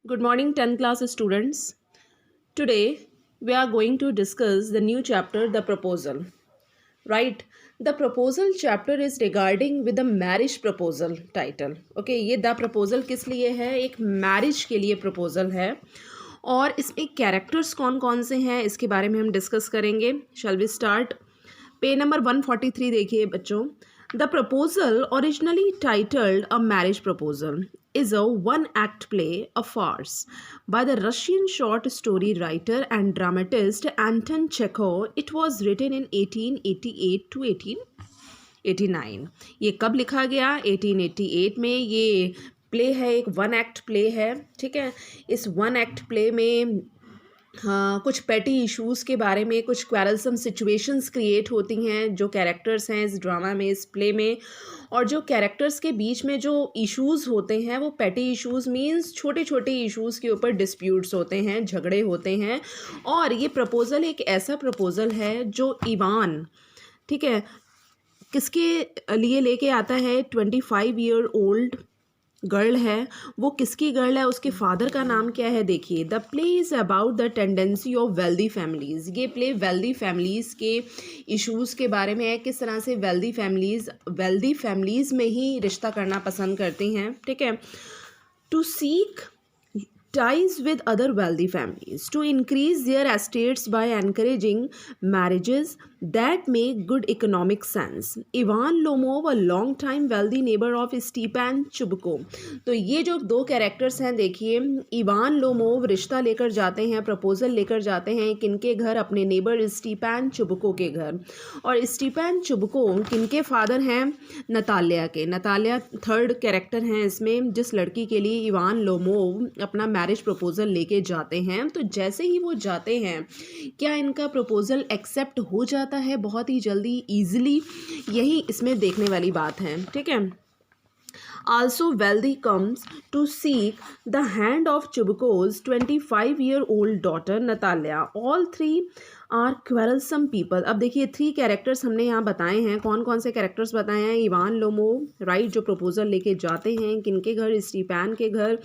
Good morning, 10th class students. Today, we are going to discuss the new chapter, The Proposal. Right? The Proposal chapter is regarding with the marriage proposal title. Okay, ये The Proposal किस लिए है? एक marriage के लिए proposal है और इसमें कैरेक्टर्स कौन कौन से हैं इसके बारे में हम डिस्कस करेंगे. Shall we start? Page number 143 देखिए बच्चों. The proposal, originally titled A Marriage Proposal, is a one-act play, a farce, by the Russian short story writer and dramatist Anton Chekhov. It was written in 1888 to 1889. ये कब लिखा गया? 1888 में. ये play है, एक वन एक्ट प्ले है. ठीक है, इस वन एक्ट प्ले में कुछ पेटी इश्यूज़ के बारे में, कुछ क्वेरलसम सिचुएशंस क्रिएट होती हैं जो कैरेक्टर्स हैं इस ड्रामा में, इस प्ले में. और जो कैरेक्टर्स के बीच में जो इश्यूज़ होते हैं वो पेटी इश्यूज़ मीन्स छोटे छोटे इश्यूज़ के ऊपर डिस्प्यूट्स होते हैं, झगड़े होते हैं. और ये प्रपोज़ल एक ऐसा प्रपोज़ल है जो इवान, ठीक है, किसके लिए लेके आता है? 25 ईयर ओल्ड गर्ल है. वो किसकी गर्ल है? उसके फादर का नाम क्या है? देखिए, the play is about the tendency of wealthy families. ये प्ले वेल्दी फैमिलीज़ के इश्यूज़ के बारे में है. किस तरह से वेल्दी फैमिलीज़ में ही रिश्ता करना पसंद करती हैं. ठीक है, to seek ties with other wealthy families to increase their estates by encouraging marriages that make good economic sense. Ivan Lomov, a long time wealthy neighbor of Stepan Chubko. तो ये जो दो कैरेक्टर्स हैं देखिए, इवान लोमोव रिश्ता लेकर जाते हैं, प्रपोजल लेकर जाते हैं किनके घर? अपने नेबर स्टीपैन चुबको के घर. और स्टीपैन चुबको किनके फादर हैं? नतालिया के. नतालिया थर्ड कैरेक्टर हैं इसमें, जिस लड़की के लिए इवान लोमोव अपना मैरिज प्रपोजल लेके जाते हैं. तो जैसे ही वो जाते हैं, क्या इनका प्रपोजल एक्सेप्ट हो जाता है बहुत ही जल्दी, ईजिली? यही इसमें देखने वाली बात है. ठीक है, also wealthy comes to seek the hand of Chubko's 25-year-old daughter Natalia. All three are quarrelsome people. अब देखिए, 3 कैरेक्टर्स हमने यहाँ बताए हैं. कौन कौन से कैरेक्टर्स बताए हैं? इवान लोमोव, राइट, जो प्रपोजल लेके जाते हैं किनके घर? स्टीपैन के घर,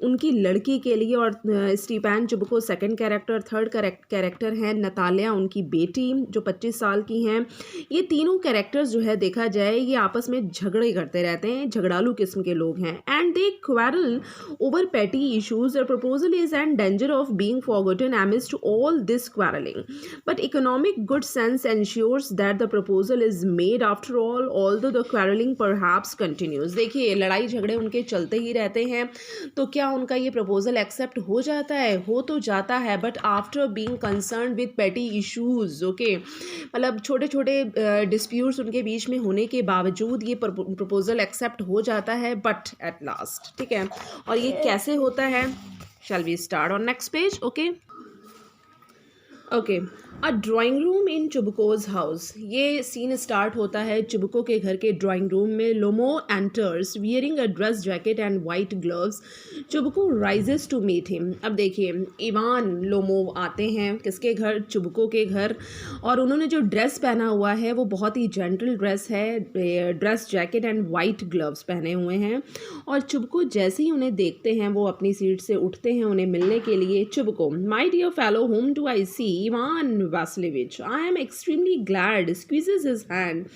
उनकी लड़की के लिए. और Stepan Chubukov second character. Third character है नतालिया, उनकी बेटी जो 25 साल की हैं. ये तीनों कैरेक्टर्स जो है देखा जाए ये आपस में झगड़े करते रहते हैं, झगड़ालू किस्म के लोग हैं. एंड दे क्वेरल ओवर पेटी issues. The proposal is and danger of being forgotten amidst all this quarreling. But economic good sense ensures that the proposal is made after all, although the quarreling perhaps continues. देखिए, लड़ाई झगड़े उनके चलते ही रहते हैं. तो क्या उनका ये प्रपोजल एक्सेप्ट हो जाता है? हो तो जाता है, but after being concern with पेटी इश्यूज. ओके, मतलब छोटे छोटे डिस्प्यूट्स उनके बीच में होने के बावजूद ये प्रपोजल एक्सेप्ट हो जाता है, बट एट लास्ट. ठीक है, और ये कैसे होता है? Shall we start on next page? Okay, a drawing room in Chubukov's house. ये सीन स्टार्ट होता है चुबको के घर के ड्राइंग रूम में. Lomov enters wearing a dress jacket and white gloves. Chubukov rises to meet him. अब देखिए, Ivan Lomov आते हैं किसके घर? चुबको के घर. और उन्होंने जो ड्रेस पहना हुआ है वो बहुत ही जेंटल ड्रेस है. Dress jacket and white gloves पहने हुए हैं. और चुबको जैसे ही उन्हें देखते हैं वो अपनी सीट से उठते हैं उन्हें मिलने के लिए. Chubukov, my dear fellow, whom do I see? Ivan Vasilevich. I am extremely glad. Squeezes his hand.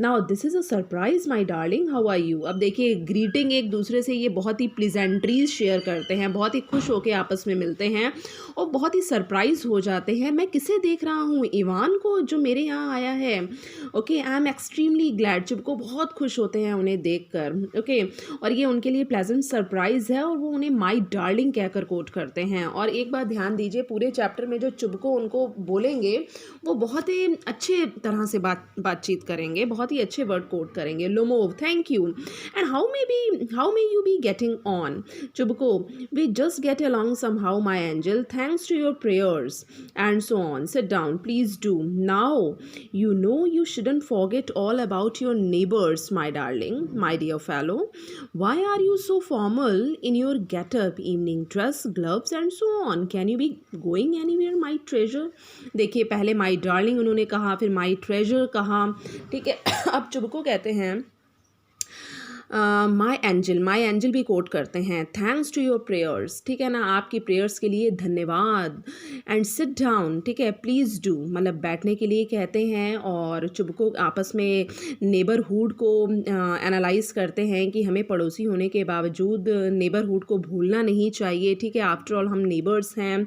Now this is a surprise, my darling. How are you? अब देखिए, ग्रीटिंग एक दूसरे से ये बहुत ही प्लीजेंट्रीज शेयर करते हैं, बहुत ही खुश होकर आपस में मिलते हैं और बहुत ही सरप्राइज हो जाते हैं. मैं किसे देख रहा हूँ? इवान को, जो मेरे यहाँ आया है. Okay, I am extremely glad. चुबको बहुत खुश होते हैं उन्हें देख कर. ओके, और ये उनके लिए प्लेजेंट सरप्राइज है और वो उन्हें माई डार्लिंग कहकर कोट करते हैं. और एक बात ध्यान दीजिए, पूरे चैप्टर में जो चुबको उनको बोलेंगे वो बहुत ही अच्छे तरह से बातचीत करेंगे, बहुत ही अच्छे वर्ड कोट करेंगे. Lomov, thank you. And how may you be getting on? Chubukov, we just get along somehow my angel, thanks to your prayers and so on. Sit down please do. Now you know you shouldn't forget all about your neighbors, my darling, my dear fellow. Why are you so formal in your get-up, evening dress, gloves and so on? Can you be going anywhere, my treasure? देखिए, पहले my darling उन्होंने कहा, फिर my treasure कहा. ठीक है, अब चुबको कहते हैं माई एंजल भी कोट करते हैं, थैंक्स टू योर प्रेयर्स, ठीक है ना, आपकी प्रेयर्स के लिए धन्यवाद। एंड सिट डाउन, ठीक है, प्लीज़ डू, मतलब बैठने के लिए कहते हैं। और चुबको आपस में नेबरहुड को एनालाइज करते हैं कि हमें पड़ोसी होने के बावजूद नेबरहुड को भूलना नहीं चाहिए, ठीक है, आफ्टर ऑल हम नेबर्स हैं।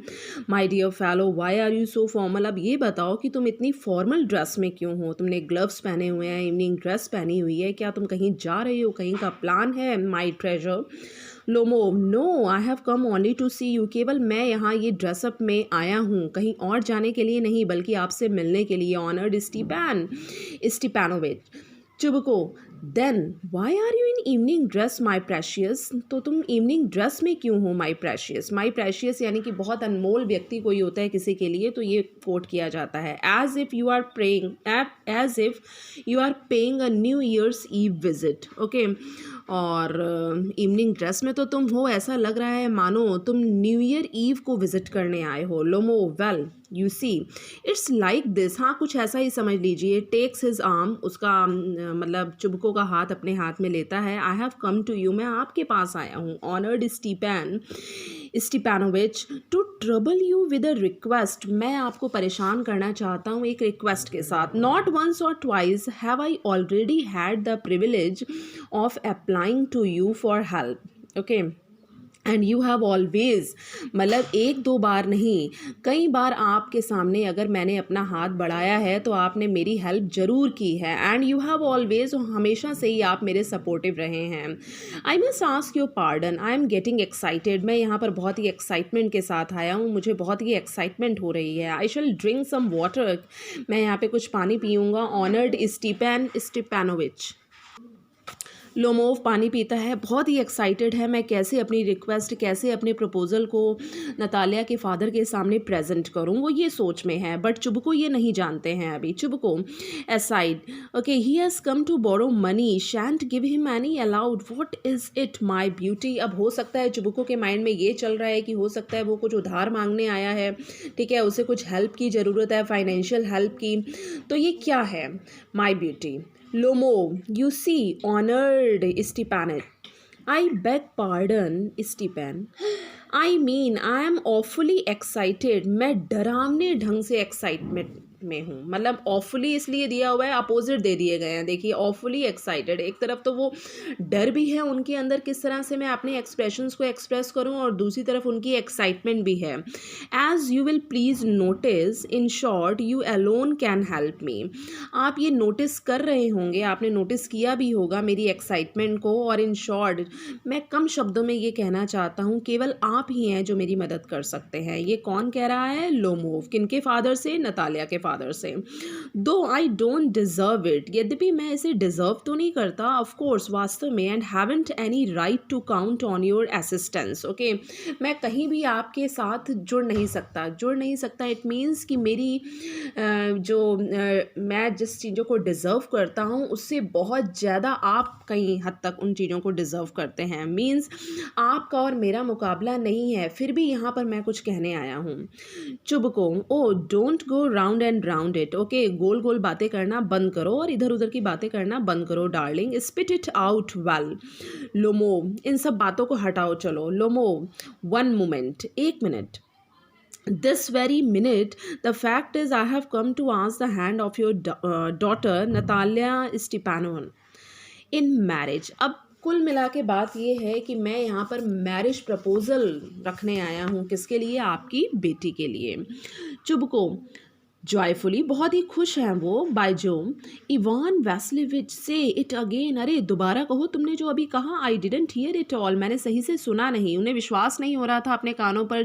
My dear fellow, why are you so formal, अब ये बताओ कि तुम इतनी फॉर्मल ड्रेस में क्यों हो, तुमने ग्लव्स पहने हुए हैं, इवनिंग ड्रेस पहनी हुई है, क्या तुम कहीं जा रहे हो, कहीं का प्लान है? My treasure Lomov, no I have come only to see you, केवल मैं यहाँ ये ड्रेसअप में आया हूँ, कहीं और जाने के लिए नहीं, बल्कि आपसे मिलने के लिए। Honoured Stepanovich. Chubukov, then why are you in evening dress my precious, तो तुम इवनिंग ड्रेस में क्यों हो माई प्रेशियस? माई प्रेशियस यानी कि बहुत अनमोल व्यक्ति कोई होता है किसी के लिए, तो ये कोट किया जाता है। As if you are paying a new year's eve visit, okay. और इवनिंग ड्रेस में तो तुम हो, ऐसा लग रहा है मानो तुम न्यू ईयर ईव को विजिट करने आए हो। Lomov, well you see it's like this, हाँ कुछ ऐसा ही समझ लीजिए। टेक्स हिज आर्म, उसका मतलब चुबको का हाथ अपने हाथ में लेता है। I have come to you, मैं आपके पास आया हूँ। Honoured Stepanovich, to trouble you with a request, मैं आपको परेशान करना चाहता हूँ एक रिक्वेस्ट के साथ। नॉट वंस और twice have I already had the privilege of applying to you for help, okay, and you have always, मतलब एक दो बार नहीं, कई बार आपके सामने अगर मैंने अपना हाथ बढ़ाया है तो आपने मेरी हेल्प ज़रूर की है। एंड यू हैव ऑलवेज, हमेशा से ही आप मेरे सपोर्टिव रहे हैं। I must ask your pardon, I am getting excited, मैं यहाँ पर बहुत ही एक्साइटमेंट के साथ आया हूँ, मुझे बहुत ही एक्साइटमेंट हो रही है। आई शैल ड्रिंक सम वाटर, मैं यहाँ पे कुछ पानी पीऊँगा। ऑनर्ड स्टीपैनोविच। लोमोव पानी पीता है, बहुत ही एक्साइटेड है, मैं कैसे अपनी रिक्वेस्ट, कैसे अपने प्रपोज़ल को नतालिया के फादर के सामने प्रेजेंट करूं, वो ये सोच में है। बट चुबको ये नहीं जानते हैं अभी। Chubukov aside, okay, he has come to borrow money, shan't give him any aloud, what is it my beauty. अब हो सकता है चुबको के माइंड में ये चल रहा है कि हो सकता है वो कुछ उधार मांगने आया है, ठीक है, उसे कुछ हेल्प की ज़रूरत है, फाइनेंशियल हेल्प की, तो ये क्या है my beauty. Lomo, you see, honored Stepanet. I beg pardon, Stepan. I mean, I am awfully excited. मैं डरावने ढंग से एक्साइटमेंट में हूँ, मतलब ऑफुली इसलिए दिया हुआ है, अपोजिट दे दिए गए हैं। देखिए, ऑफुली एक्साइटेड, एक तरफ तो वो डर भी है उनके अंदर किस तरह से मैं अपने एक्सप्रेशंस को एक्सप्रेस करूँ, और दूसरी तरफ उनकी एक्साइटमेंट भी है। As you will please notice, in short you alone can help me. आप ये नोटिस कर रहे होंगे, आपने नोटिस किया भी होगा मेरी एक्साइटमेंट को, और इन शॉर्ट मैं कम शब्दों में ये कहना चाहता हूँ, केवल आप ही हैं जो मेरी मदद कर सकते हैं। ये कौन कह रहा है? लोमोव। किनके फादर से? नतालिया के फादर से। दो आई डोंट डिजर्व इट, यद्यपि मैं इसे डिजर्व तो नहीं करता, ऑफ कोर्स, वास्तव में, and haven't any right to count on your assistance, okay, मैं कहीं भी आपके साथ जुड़ नहीं सकता। इट मीन्स कि मेरी मैं जिस चीज़ों को डिज़र्व करता हूँ उससे बहुत ज़्यादा आप कहीं हद तक उन चीज़ों को डिज़र्व करते हैं। मीन्स आपका और मेरा मुकाबला नहीं है, फिर भी यहाँ पर मैं कुछ कहने आया हूँ। Chubukov, oh don't go round and round it, okay, गोल गोल बातें करना बंद करो और इधर उधर की बातें करना बंद करो darling, spit it out well. Lomov, इन सब बातों को हटाओ चलो। लोमो, वन मोमेंट, एक मिनट। This very minute, the fact is I have come to ask the hand of your daughter Natalia Stepanovna in marriage. अब कुल मिला के बात ये है कि मैं यहाँ पर मैरिज प्रपोजल रखने आया हूँ, किसके लिए? आपकी बेटी के लिए। चुबको, जॉयफुली, बहुत ही खुश हैं वो। बायजो, इवान वैसिलिविच से इट अगेन, अरे दोबारा कहो तुमने जो अभी कहा। I didn't here it all, मैंने सही से सुना नहीं। उन्हें विश्वास नहीं हो रहा था अपने कानों पर।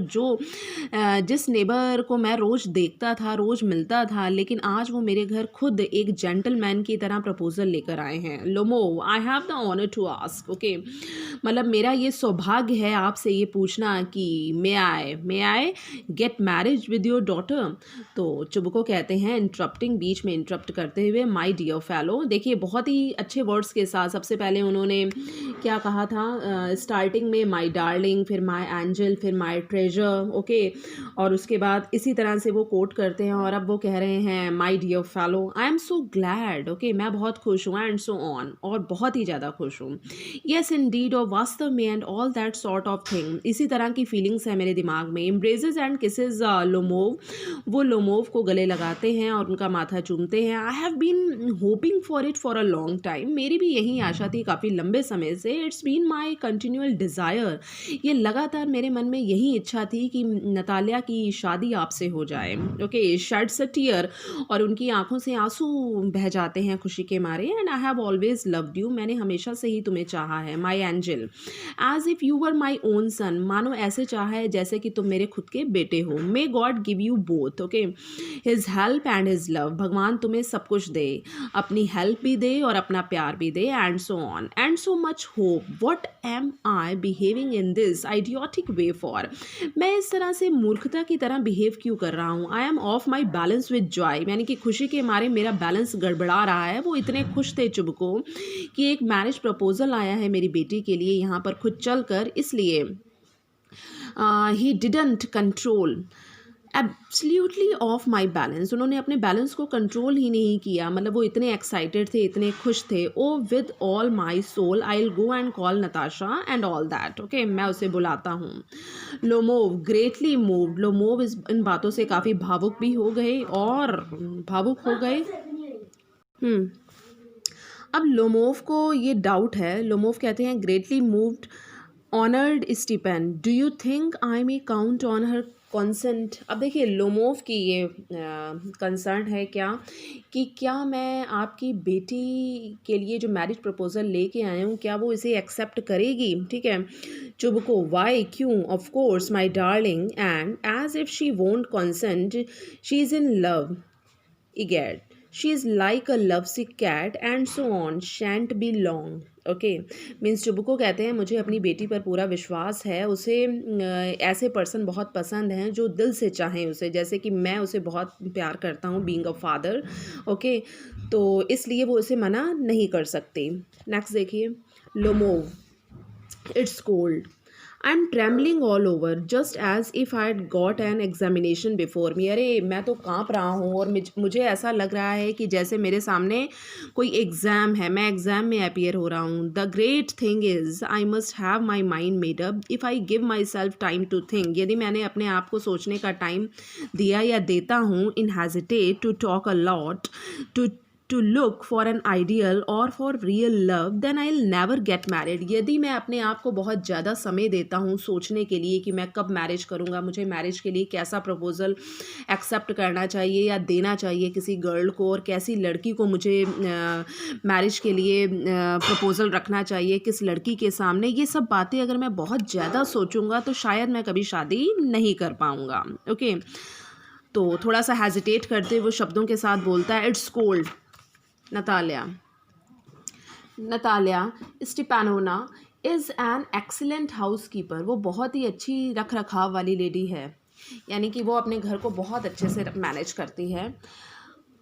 जिस नेबर को मैं रोज़ देखता था, रोज़ मिलता था, लेकिन आज वो मेरे घर खुद एक जेंटलमैन की तरह प्रपोजल लेकर आए हैं। Lomov, I have the honour to ask, okay, मतलब मेरा ये सौभाग्य है आपसे ये पूछना कि may I get marriage with your daughter. तो चुबको जुबको कहते हैं इंटरप्टिंग, बीच में इंटरप्ट करते हुए, माय डियर फेलो। देखिए बहुत ही अच्छे वर्ड्स के साथ सबसे पहले उन्होंने क्या कहा था, स्टार्टिंग में माय डार्लिंग, फिर माय एंजल, फिर माय ट्रेजर, ओके, और उसके बाद इसी तरह से वो कोट करते हैं और अब वो कह रहे हैं my dear fellow, I am so glad, okay, मैं बहुत खुश हूँ, एंड सो ऑन, और बहुत ही ज़्यादा खुश हूँ, येस इंडीड, और वास्तव में, and all that sort of thing, इसी तरह की फीलिंग्स है मेरे दिमाग में। एम्ब्रेजेस एंड किसेज लोमोव, वो लोमोव को गले लगाते हैं और उनका माथा चूमते हैं। I have been hoping for it for a long time, मेरी भी यही आशा थी काफ़ी लंबे समय से। It's been my continual desire, ये लगातार मेरे मन में यही इच्छा थी कि नतालिया की शादी आपसे हो जाए, ओके, शेड्स अ टीयर, और उनकी आंखों से आंसू बह जाते हैं खुशी के मारे। And I have always loved you, मैंने हमेशा से ही तुम्हें चाहा है, my angel, as if you were my own son, मानो ऐसे चाहा है जैसे कि तुम मेरे खुद के बेटे हो। May God give you both, okay, his help and his love, भगवान तुम्हें सब कुछ दे, अपनी हेल्प भी दे और अपना प्यार भी दे, and so on, and so much hope, what am I behaving in this idiotic way for, मैं इस तरह से मूर्खता की तरह बिहेव क्यों कर रहा हूँ। I am of my balance with Joy, यानी कि खुशी के मारे मेरा बैलेंस गड़बड़ा रहा है। वो इतने खुश थे चुबको कि एक मैरिज प्रपोजल आया है मेरी बेटी के लिए यहाँ पर खुद चल कर, इसलिए he didn't control absolutely of my balance, उन्होंने अपने बैलेंस को कंट्रोल ही नहीं किया, मतलब वो इतने एक्साइटेड थे, इतने खुश थे। Oh with all my soul I will go and call Natasha and all that, okay, मैं उसे बुलाता हूँ। लोमोव ग्रेटली मूव्ड, लोमोव इन बातों से काफ़ी भावुक भी हो गए और भावुक हो गए। अब लोमोव को ये डाउट है, लोमोव कहते हैं greatly moved honoured Stephen, do you think I may count on her consent. अब देखिए लोमोव की ये कंसर्न है क्या कि क्या मैं आपकी बेटी के लिए जो मैरिज प्रपोजल लेके आया हूँ क्या वो इसे एक्सेप्ट करेगी, ठीक है। चुबको वाई, क्यों, of course my darling, and as if she won't consent she is in love, egad, she is like a lovesick cat, and so on, shan't be long, okay, means Chubukov कहते हैं मुझे अपनी बेटी पर पूरा विश्वास है, उसे ऐसे पर्सन बहुत पसंद हैं जो दिल से चाहें उसे, जैसे कि मैं उसे बहुत प्यार करता हूँ बीइंग अ फादर, ओके, तो इसलिए वो उसे मना नहीं कर सकती। नेक्स्ट देखिए, Lomov, it's cold, I am trembling all over just as if I had got an examination before me, अरे मैं तो काँप रहा हूँ और मुझे ऐसा लग रहा है कि जैसे मेरे सामने कोई एग्ज़ाम है, मैं एग्ज़ाम में अपीयर हो रहा हूँ। The great thing is I must have my mind made up if I give myself time to think, यदि मैंने अपने आप को सोचने का टाइम दिया या देता हूँ, in hesitate to talk a lot, to look for an ideal और for real love, then I will never get married, यदि मैं अपने आप को बहुत ज़्यादा समय देता हूँ सोचने के लिए कि मैं कब मैरिज करूँगा, मुझे मैरिज के लिए कैसा प्रपोजल एक्सेप्ट करना चाहिए या देना चाहिए किसी गर्ल को, और कैसी लड़की को मुझे मैरिज के लिए प्रपोजल रखना चाहिए किस लड़की के सामने, ये सब बातें अगर मैं बहुत ज़्यादा सोचूंगा तो शायद मैं कभी शादी नहीं कर पाऊँगा, ओके। तो थोड़ा सा हेजिटेट करते वो शब्दों के साथ बोलता है, it's cold, Natalia Stepanovna is an excellent housekeeper, वो बहुत ही अच्छी रख रखाव वाली लेडी है, यानी कि वो अपने घर को बहुत अच्छे से मैनेज करती है।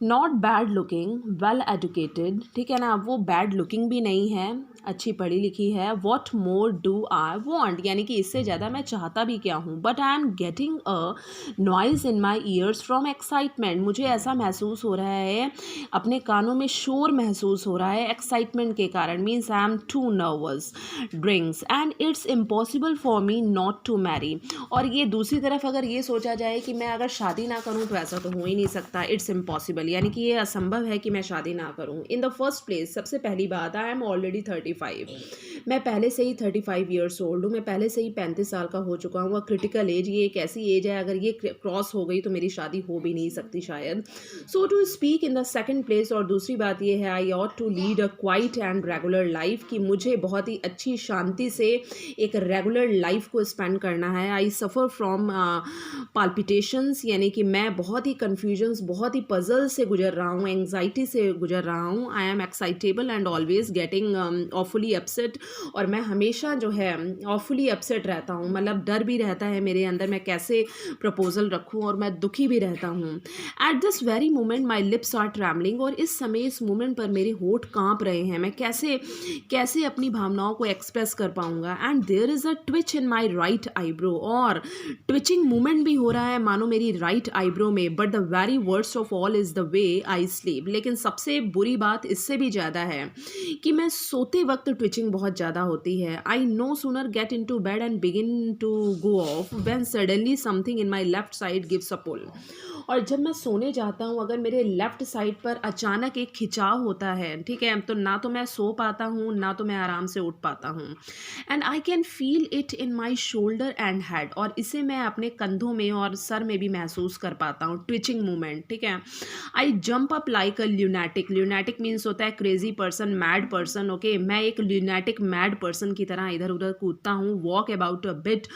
Not bad looking, well educated, ठीक है ना, वो बैड लुकिंग भी नहीं है, अच्छी पढ़ी लिखी है। What more do I want, यानी कि इससे ज़्यादा मैं चाहता भी क्या हूँ। But I am getting a noise in my years from excitement, मुझे ऐसा महसूस हो रहा है, अपने कानों में शोर महसूस हो रहा है एक्साइटमेंट के कारण, means I am too nervous, drinks, and it's impossible for me not to marry, और ये दूसरी तरफ अगर ये सोचा जाए कि मैं अगर शादी ना करूँ तो ऐसा तो हो ही नहीं सकता, इट्स इम्पॉसिबल, यानी कि ये असंभव है कि मैं शादी ना करूं। इन द फर्स्ट प्लेस, सबसे पहली बात, आई एम ऑलरेडी 35, मैं पहले से ही 35 ईयर्स ओल्ड हूँ, मैं पहले से ही 35 साल का हो चुका हूँ। क्रिटिकल एज, ये एक ऐसी एज है अगर ये क्रॉस हो गई तो मेरी शादी हो भी नहीं सकती शायद। So to speak in the second place, और दूसरी बात ये है, I ought to lead a quiet and regular life, कि मुझे बहुत ही अच्छी शांति से एक रेगुलर लाइफ को स्पेंड करना है। आई सफ़र फ्रॉम पाल्पिटेशंस, यानी कि मैं बहुत ही कन्फ्यूजन्स, बहुत ही पजल से गुजर रहा हूँ, एंग्जाइटी से गुजर रहा हूँ। I am excitable and always getting awfully upset, और मैं हमेशा जो है ऑफुली अपसेट रहता हूँ, मतलब डर भी रहता है मेरे अंदर मैं कैसे प्रपोजल रखूँ, और मैं दुखी भी रहता हूँ। At this very moment my lips are travelling, और इस समय इस मोमेंट पर मेरे होठ काँप रहे हैं, मैं कैसे कैसे अपनी भावनाओं को एक्सप्रेस कर पाऊँगा। And there is a twitch in my right eyebrow, और ट्विचिंग मूवमेंट भी हो रहा है मानो मेरी राइट आईब्रो में। But the very worst of all is the way I sleep, लेकिन सबसे बुरी बात इससे भी ज़्यादा है कि मैं सोते वक्त ट्विचिंग बहुत ज़्यादा होती है। I no sooner get into bed and begin to go off when suddenly something in my left side gives a pull. और जब मैं सोने जाता हूँ, अगर मेरे लेफ़्ट साइड पर अचानक एक खिंचाव होता है, ठीक है, तो ना तो मैं सो पाता हूँ, ना तो मैं आराम से उठ पाता हूँ। And I can feel it in my shoulder and head, और इसे मैं अपने कंधों में और सर में भी महसूस कर पाता हूँ, ट्विचिंग मूवमेंट, ठीक है। I jump up like a lunatic, lunatic means होता है crazy person, mad person, okay. मैं एक ल्यूनेटिक मैड पर्सन की तरह इधर उधर कूदता हूँ, वॉक अबाउट अ बिट,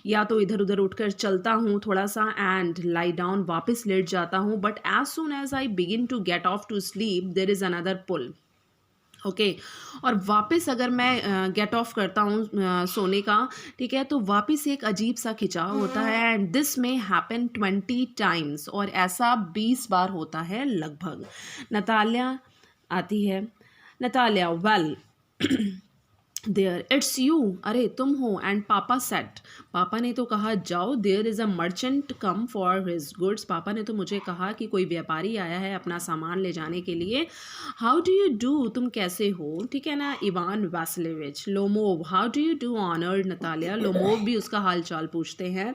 या तो इधर उधर उठकर चलता हूँ थोड़ा सा, एंड लाई डाउन, वापस लेट जाता हूँ। But as soon as I begin to get off to sleep there is another pull, okay. और वापस अगर मैं गेट ऑफ करता हूँ सोने का, ठीक है, तो वापस एक अजीब सा खिंचाव होता है। एंड दिस में हैपन 20 टाइम्स, और ऐसा 20 बार होता है लगभग। नतालिया आती है, Natalia well there it's you, अरे तुम हो। एंड पापा सेट, पापा ने तो कहा जाओ, there is a merchant come for his goods, पापा ने तो मुझे कहा कि कोई व्यापारी आया है अपना सामान ले जाने के लिए। हाउ डू यू डू, तुम कैसे हो, ठीक है ना। Ivan Vasilyevich Lomov, how do you do honoured Natalia, Lomov भी उसका हाल चाल पूछते हैं।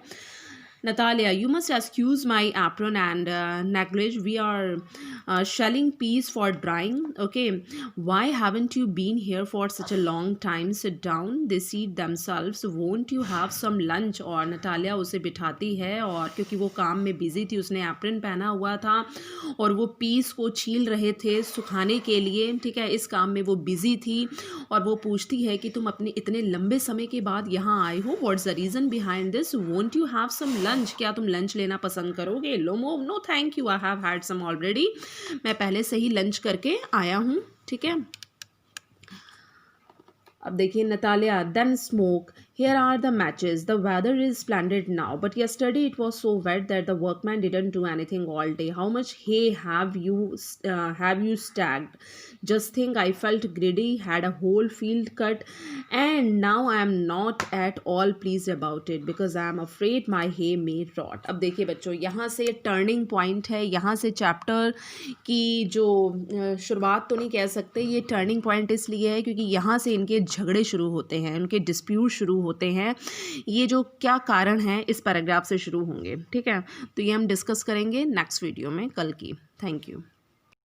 Natalia, you must excuse my apron and necklace. We are shelling peas for drying. Okay. Why haven't you been here for such a long time? Sit down. They seat themselves. Won't you have some lunch? और Natalia उसे बिठाती है, और क्योंकि वो काम में busy थी, उसने एप्रन पहना हुआ था और वो पीस को छील रहे थे सुखाने के लिए, ठीक है, इस काम में वो बिजी थी। और वो पूछती है कि तुम अपने इतने लंबे समय के बाद यहाँ आए हो, what's the reason behind this, won't you have some lunch, क्या तुम लंच लेना पसंद करोगे। Lomov, no thank you, I have had some already, मैं पहले से ही लंच करके आया हूँ, ठीक है। अब देखिए Natalia, then smoke, here are the matches, the weather is splendid now, but yesterday it was so wet that the workman didn't do anything all day. How much hay have you stacked? Just think, I felt greedy, had a whole field cut, and now I am not at all pleased about it because I am afraid my hay may rot. अब देखिए बच्चों, यहाँ से turning point है, यहाँ से chapter की जो शुरुआत तो नहीं कह सकते, ये टर्निंग पॉइंट इसलिए है क्योंकि यहाँ से इनके झगड़े शुरू होते हैं, उनके डिस्प्यूट शुरू होते हैं। ये जो क्या कारण है इस पैराग्राफ से शुरू होंगे, ठीक है। तो ये हम डिस्कस करेंगे नेक्स्ट वीडियो में कल की। Thank you.